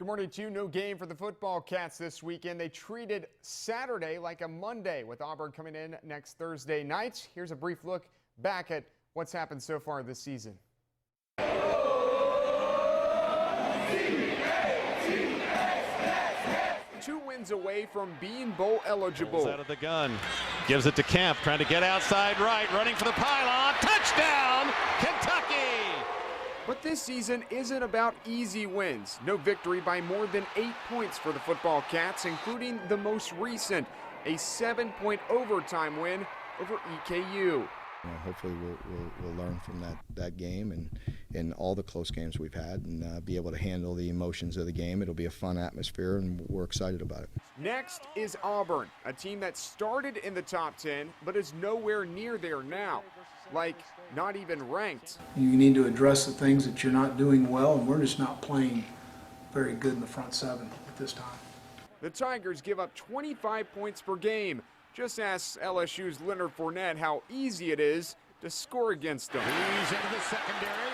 Good morning to you. No game for the football Cats this weekend. They treated Saturday like a Monday with Auburn coming in next Thursday night. Here's a brief look back at what's happened so far this season. 2 wins away from being bowl eligible. Out of the gun, gives it to Kemp, trying to get outside right, running for the pylon. Touchdown, Kentucky! But this season isn't about easy wins. No victory by more than 8 points for the football Cats, including the most recent, a 7-point overtime win over EKU. Hopefully we'll learn from that game and all the close games we've had and be able to handle the emotions of the game. It'll be a fun atmosphere and we're excited about it. Next is Auburn, a team that started in the top 10 but is nowhere near there now, like not even ranked. You need to address the things that you're not doing well, and we're just not playing very good in the front 7 at this time. The Tigers give up 25 points per game. Just ask LSU's Leonard Fournette how easy it is to score against them. He's into the secondary,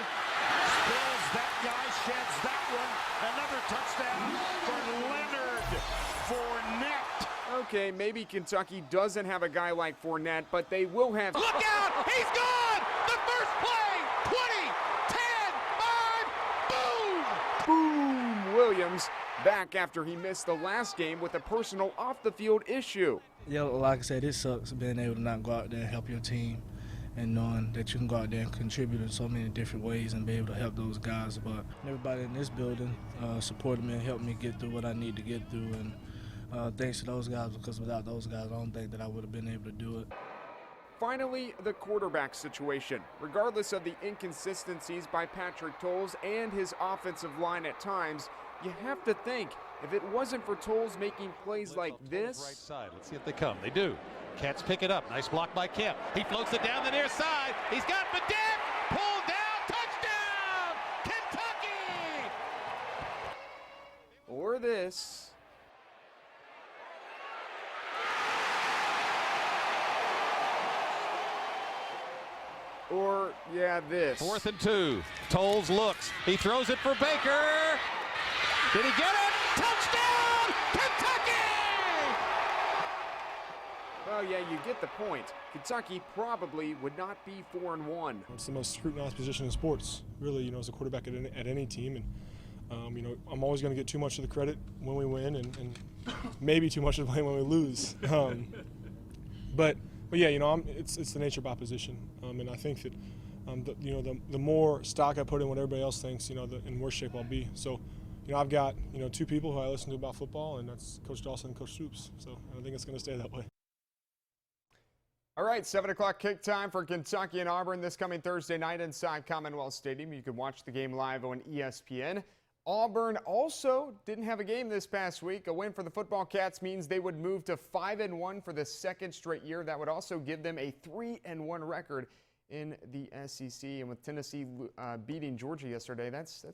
spills that guy, sheds that one. Another touchdown for Leonard Fournette. Okay, maybe Kentucky doesn't have a guy like Fournette, but they will have. Look out! He's gone! The first play! 20, 10, 5, boom! Boom! Williams back after he missed the last game with a personal off-the-field issue. Yeah, like I said, it sucks being able to not go out there and help your team and knowing that you can go out there and contribute in so many different ways and be able to help those guys. But everybody in this building supported me and helped me get through what I need to get through. And thanks to those guys, because without those guys, I don't think that I would have been able to do it. Finally, the quarterback situation. Regardless of the inconsistencies by Patrick Towles and his offensive line at times, you have to think, if it wasn't for Towles making plays like this. Right side. Let's see if they come. They do. Cats pick it up. Nice block by Kemp. He floats it down the near side. He's got Madep. Pulled down. Touchdown! Kentucky! Or this. Or, yeah, this. 4th and 2. Towles looks. He throws it for Baker. Did he get it? Touchdown! Kentucky! Well, yeah, you get the point. Kentucky probably would not be 4-1. It's the most scrutinized position in sports, really, as a quarterback at any team. And, I'm always going to get too much of the credit when we win and maybe too much of the blame when we lose. But yeah, it's the nature of opposition. And I think that, the more stock I put in what everybody else thinks, in worse shape I'll be. So, I've got, 2 people who I listen to about football, and that's Coach Dawson and Coach Stoops. So I think it's going to stay that way. All right, 7 o'clock kick time for Kentucky and Auburn this coming Thursday night inside Commonwealth Stadium. You can watch the game live on ESPN. Auburn also didn't have a game this past week. A win for the football Cats means they would move to 5-1 for the 2nd straight year. That would also give them a 3-1 record in the SEC. And with Tennessee beating Georgia yesterday, that's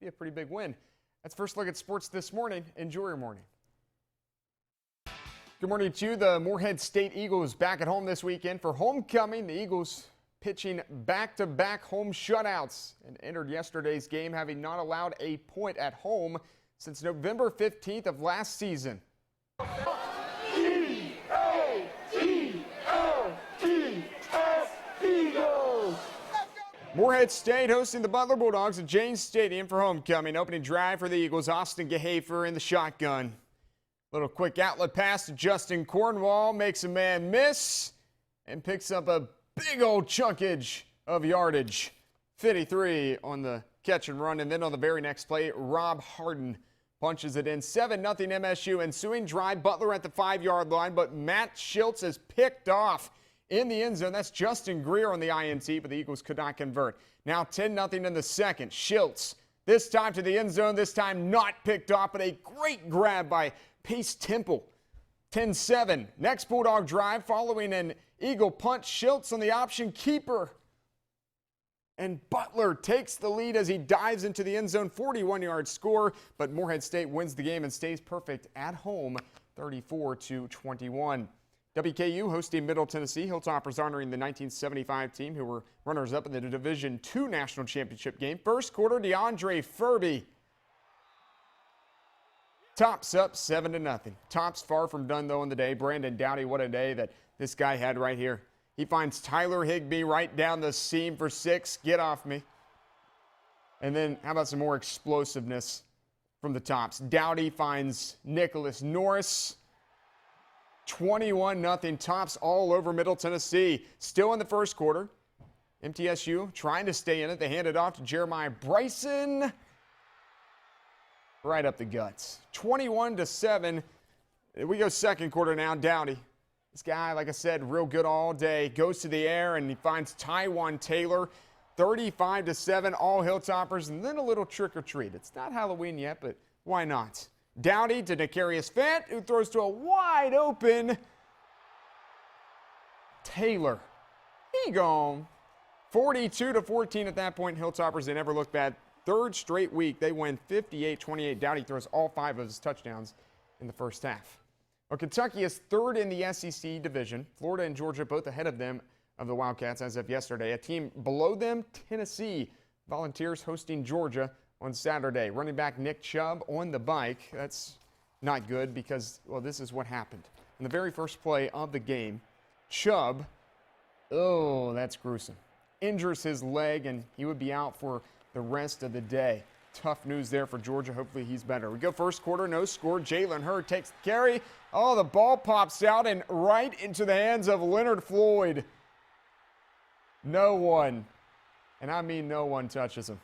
be a pretty big win. That's first look at sports this morning. Enjoy your morning. Good morning to you. The Morehead State Eagles back at home this weekend for homecoming. The Eagles pitching back-to-back home shutouts and entered yesterday's game having not allowed a point at home since November 15th of last season. Morehead State hosting the Butler Bulldogs at James Stadium for homecoming. Opening drive for the Eagles, Austin Gehafer in the shotgun. Little quick outlet pass to Justin Cornwall, makes a man miss and picks up a big old chunkage of yardage. 53 on the catch and run, and then on the very next play, Rob Harden punches it in. 7-0 MSU. Ensuing drive, Butler at the 5-yard line, but Matt Schiltz is picked off in the end zone. That's Justin Greer on the INT, but the Eagles could not convert. Now 10-0 in the second. Schiltz, this time to the end zone, this time not picked off, but a great grab by Pace Temple. 10-7. Next Bulldog drive following an Eagle punt. Schiltz on the option keeper. And Butler takes the lead as he dives into the end zone. 41-yard score, but Morehead State wins the game and stays perfect at home, 34-21. WKU hosting Middle Tennessee. Hilltoppers honoring the 1975 team who were runners-up in the Division II National Championship game. First quarter, DeAndre Furby Tops up 7-0. Tops far from done, though, in the day. Brandon Doughty, what a day that this guy had right here. He finds Tyler Higbee right down the seam for 6. Get off me. And then how about some more explosiveness from the Tops? Doughty finds Nicholas Norris. 21-0. Tops all over Middle Tennessee. Still in the first quarter. MTSU trying to stay in it. They hand it off to Jeremiah Bryson. Right up the guts. 21-7. We go second quarter now. Doughty. This guy, like I said, real good all day. Goes to the air and he finds Tywan Taylor. 35-7. All Hilltoppers. And then a little trick or treat. It's not Halloween yet, but why not? Doughty to Nakarius Fant, who throws to a wide open Taylor. He gone. 42-14 at that point. Hilltoppers, they never look bad. Third straight week, they win 58-28. Doughty throws all 5 of his touchdowns in the first half. Well, Kentucky is third in the SEC division. Florida and Georgia both ahead of them, of the Wildcats, as of yesterday. A team below them, Tennessee. Volunteers hosting Georgia on Saturday. Running back Nick Chubb on the bike. That's not good because, well, this is what happened. In the very first play of the game, Chubb, oh, that's gruesome, injures his leg, and he would be out for the rest of the day. Tough news there for Georgia. Hopefully he's better. We go first quarter, no score. Jalen Hurd takes the carry. Oh, the ball pops out and right into the hands of Leonard Floyd. No one, and I mean no one, touches him.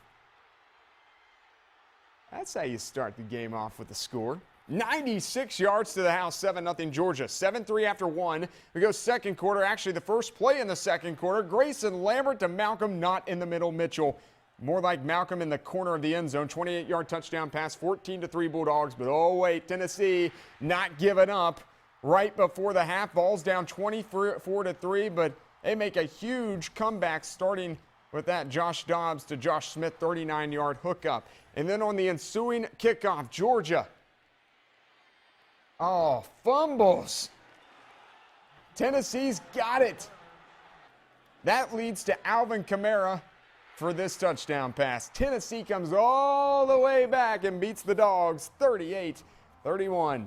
That's how you start the game off with a score. 96 yards to the house, 7-0 Georgia. 7-3 after 1. We go second quarter. Actually, the first play in the second quarter. Grayson Lambert to Malcolm, not in the middle. Mitchell. More like Malcolm in the corner of the end zone. 28-yard touchdown pass, 14-3 Bulldogs. But oh wait, Tennessee not giving up. Right before the half, ball's down 24-3, but they make a huge comeback starting with that Josh Dobbs to Josh Smith 39-yard hookup. And then on the ensuing kickoff, Georgia. Oh, fumbles. Tennessee's got it. That leads to Alvin Kamara for this touchdown pass. Tennessee comes all the way back and beats the Dogs 38-31.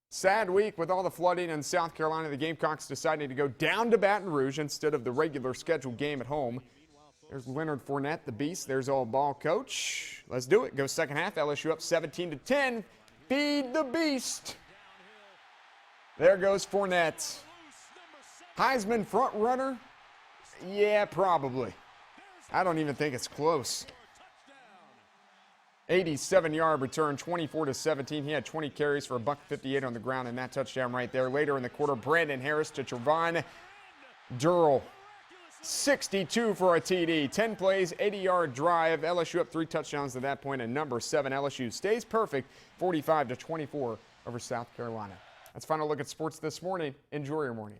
Sad week with all the flooding in South Carolina. The Gamecocks decided to go down to Baton Rouge instead of the regular scheduled game at home. There's Leonard Fournette, the beast. There's all ball coach. Let's do it. Go second half. LSU up 17-10. Feed the beast. There goes Fournette. Heisman front runner? Yeah, probably. I don't even think it's close. 87-yard return, 24-17. He had 20 carries for $158 on the ground in that touchdown right there. Later in the quarter, Brandon Harris to Trevon Durrell. 62 for a TD. 10 plays, 80-yard drive. LSU up 3 touchdowns at that point, and number 7, LSU stays perfect, 45-24 over South Carolina. That's final look at sports this morning. Enjoy your morning.